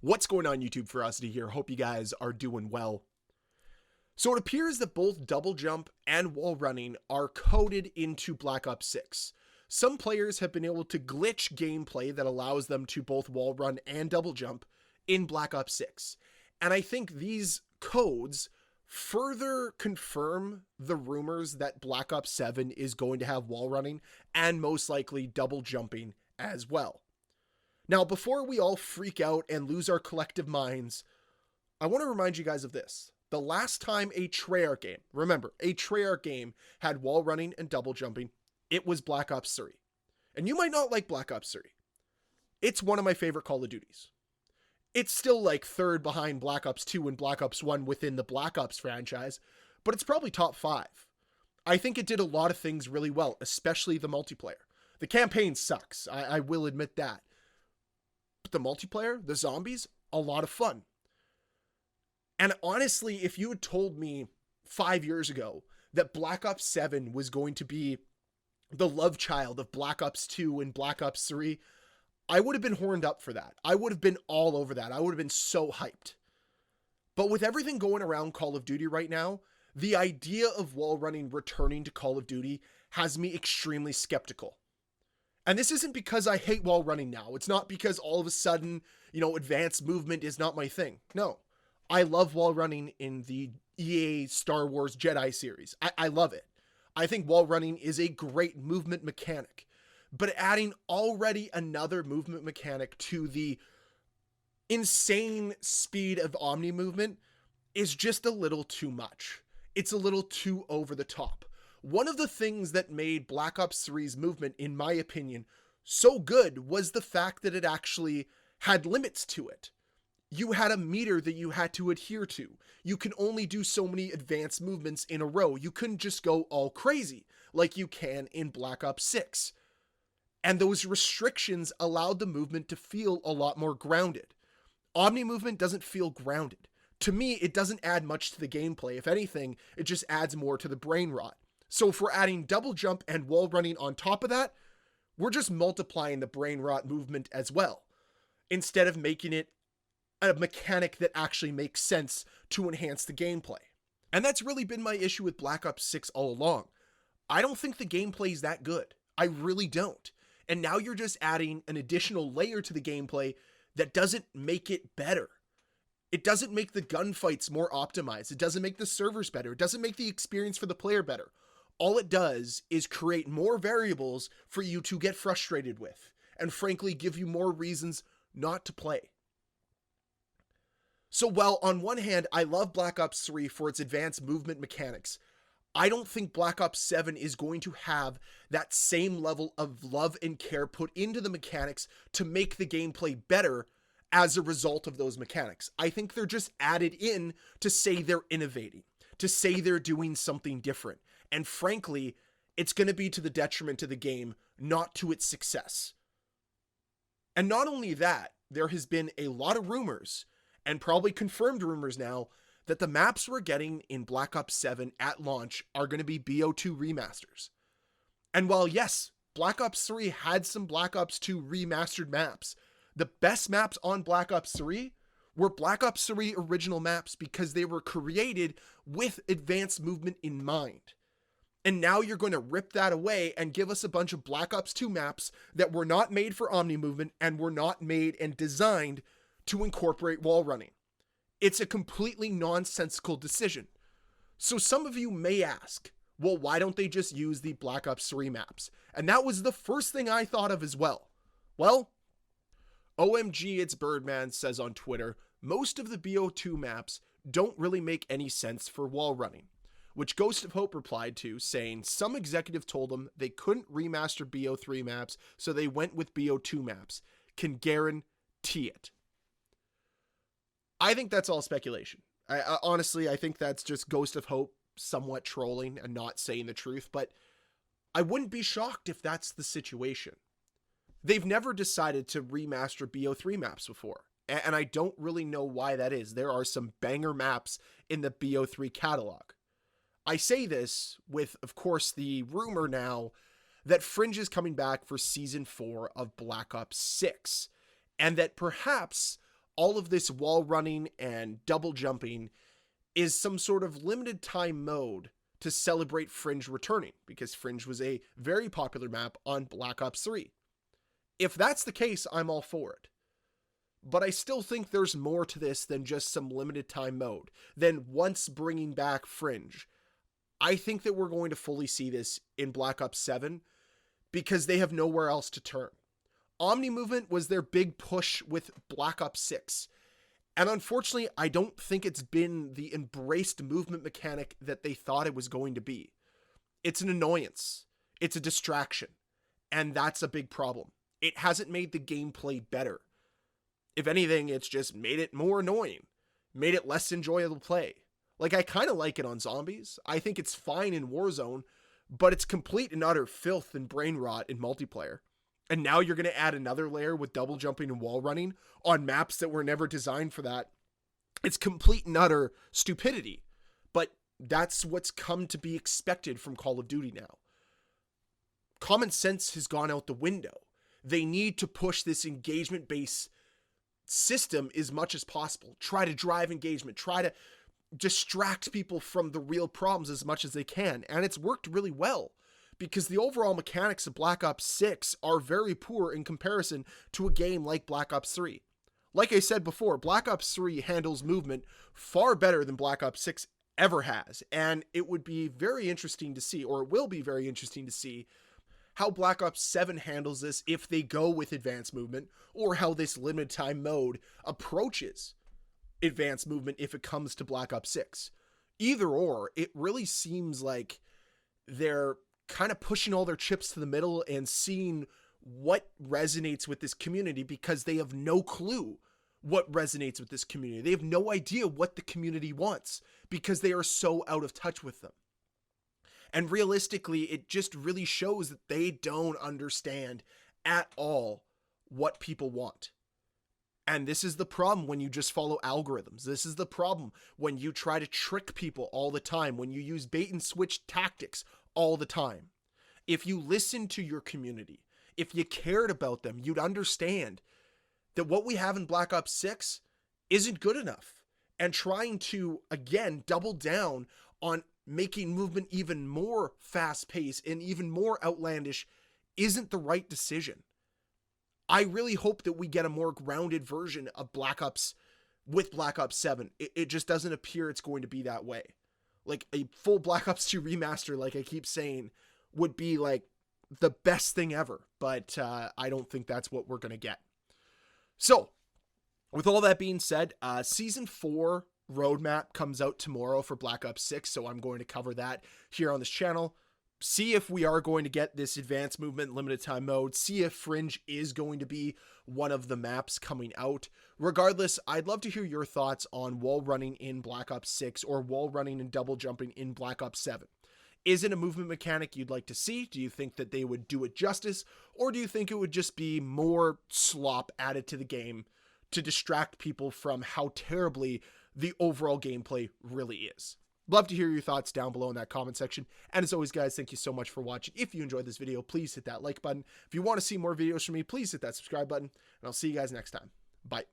What's going on, YouTube? Ferocity here. Hope you guys are doing well. So it appears that both double jump and wall running are coded into Black Ops 6. Some players have been able to glitch gameplay that allows them to both wall run and double jump in Black Ops 6. And I think these codes further confirm the rumors that Black Ops 7 is going to have wall running and most likely double jumping as well. Now, before we all freak out and lose our collective minds, I want to remind you guys of this. The last time a Treyarch game, remember, a Treyarch game had wall running and double jumping, it was Black Ops 3. And you might not like Black Ops 3. It's one of my favorite Call of Duties. It's still like third behind Black Ops 2 and Black Ops 1 within the Black Ops franchise, but it's probably top 5. I think it did a lot of things really well, especially the multiplayer. The campaign sucks, I will admit that. But the multiplayer, the zombies, a lot of fun. And honestly, if you had told me 5 years ago that Black Ops 7 was going to be the love child of Black Ops 2 and Black Ops 3, I would have been horned up for that. I would have been all over that. I would have been so hyped. But with everything going around Call of Duty right now, the idea of wall running returning to Call of Duty has me extremely skeptical. And this isn't because I hate wall running now. It's not because all of a sudden, advanced movement is not my thing. No, I love wall running in the EA Star Wars Jedi series. I love it. I think wall running is a great movement mechanic, but adding already another movement mechanic to the insane speed of Omni movement is just a little too much. It's a little too over the top. One of the things that made Black Ops 3's movement, in my opinion, so good was the fact that it actually had limits to it. You had a meter that you had to adhere to. You can only do so many advanced movements in a row. You couldn't just go all crazy like you can in Black Ops 6. And those restrictions allowed the movement to feel a lot more grounded. Omni movement doesn't feel grounded. To me, it doesn't add much to the gameplay. If anything, it just adds more to the brain rot. So if we're adding double jump and wall running on top of that, we're just multiplying the brain rot movement as well, instead of making it a mechanic that actually makes sense to enhance the gameplay. And that's really been my issue with Black Ops 6 all along. I don't think the gameplay is that good. I really don't. And now you're just adding an additional layer to the gameplay that doesn't make it better. It doesn't make the gunfights more optimized. It doesn't make the servers better. It doesn't make the experience for the player better. All it does is create more variables for you to get frustrated with, and frankly, give you more reasons not to play. So while on one hand, I love Black Ops 3 for its advanced movement mechanics, I don't think Black Ops 7 is going to have that same level of love and care put into the mechanics to make the gameplay better as a result of those mechanics. I think they're just added in to say they're innovating, to say they're doing something different. And frankly, it's going to be to the detriment of the game, not to its success. And not only that, there has been a lot of rumors, and probably confirmed rumors now, that the maps we're getting in Black Ops 7 at launch are going to be BO2 remasters. And while yes, Black Ops 3 had some Black Ops 2 remastered maps, the best maps on Black Ops 3 were Black Ops 3 original maps because they were created with advanced movement in mind. And now you're going to rip that away and give us a bunch of Black Ops 2 maps that were not made for Omni movement and were not made and designed to incorporate wall running. It's a completely nonsensical decision. So some of you may ask, well, why don't they just use the Black Ops 3 maps? And that was the first thing I thought of as well. Well, OMG It's Birdman says on Twitter, most of the BO2 maps don't really make any sense for wall running. Which Ghost of Hope replied to, saying some executive told them they couldn't remaster BO3 maps, so they went with BO2 maps. Can guarantee it. I think that's all speculation. Honestly, I think that's just Ghost of Hope somewhat trolling and not saying the truth, but I wouldn't be shocked if that's the situation. They've never decided to remaster BO3 maps before, and I don't really know why that is. There are some banger maps in the BO3 catalog. I say this with, of course, the rumor now that Fringe is coming back for Season 4 of Black Ops 6, and that perhaps all of this wall running and double jumping is some sort of limited time mode to celebrate Fringe returning, because Fringe was a very popular map on Black Ops 3. If that's the case, I'm all for it. But I still think there's more to this than just some limited time mode, than once bringing back Fringe. I think that we're going to fully see this in Black Ops 7 because they have nowhere else to turn. Omni movement was their big push with Black Ops 6. And unfortunately, I don't think it's been the embraced movement mechanic that they thought it was going to be. It's an annoyance. It's a distraction. And that's a big problem. It hasn't made the gameplay better. If anything, it's just made it more annoying. Made it less enjoyable to play. Like, I kind of like it on zombies. I think it's fine in Warzone, but it's complete and utter filth and brain rot in multiplayer. And now you're going to add another layer with double jumping and wall running on maps that were never designed for that. It's complete and utter stupidity. But that's what's come to be expected from Call of Duty now. Common sense has gone out the window. They need to push this engagement-based system as much as possible. Try to drive engagement. Try to distract people from the real problems as much as they can. And it's worked really well, because the overall mechanics of Black Ops 6 are very poor in comparison to a game like Black Ops 3. Like I said before, Black Ops 3 handles movement far better than Black Ops 6 ever has, and it would be very interesting to see, or it will be very interesting to see, how Black Ops 7 handles this if they go with advanced movement, or how this limited time mode approaches advanced movement if it comes to Black Ops 6. Either or, it really seems like they're kind of pushing all their chips to the middle and seeing what resonates with this community, because they have no clue what resonates with this community. They have no idea what the community wants because they are so out of touch with them. And realistically, it just really shows that they don't understand at all what people want. And this is the problem when you just follow algorithms. This is the problem when you try to trick people all the time, when you use bait and switch tactics all the time. If you listen to your community, if you cared about them, you'd understand that what we have in Black Ops 6 isn't good enough. And trying to, again, double down on making movement even more fast-paced and even more outlandish isn't the right decision. I really hope that we get a more grounded version of Black Ops with Black Ops 7. It just doesn't appear it's going to be that way. Like, a full Black Ops 2 remaster, like I keep saying, would be like the best thing ever. But I don't think that's what we're going to get. So, with all that being said, Season 4 roadmap comes out tomorrow for Black Ops 6. So I'm going to cover that here on this channel. See if we are going to get this advanced movement limited time mode. See if Fringe is going to be one of the maps coming out. Regardless, I'd love to hear your thoughts on wall running in Black Ops 6 or wall running and double jumping in Black Ops 7. Is it a movement mechanic you'd like to see? Do you think that they would do it justice? Or do you think it would just be more slop added to the game to distract people from how terribly the overall gameplay really is? Love to hear your thoughts down below in that comment section. And as always, guys, thank you so much for watching. If you enjoyed this video, please hit that like button. If you want to see more videos from me, please hit that subscribe button. And I'll see you guys next time. Bye.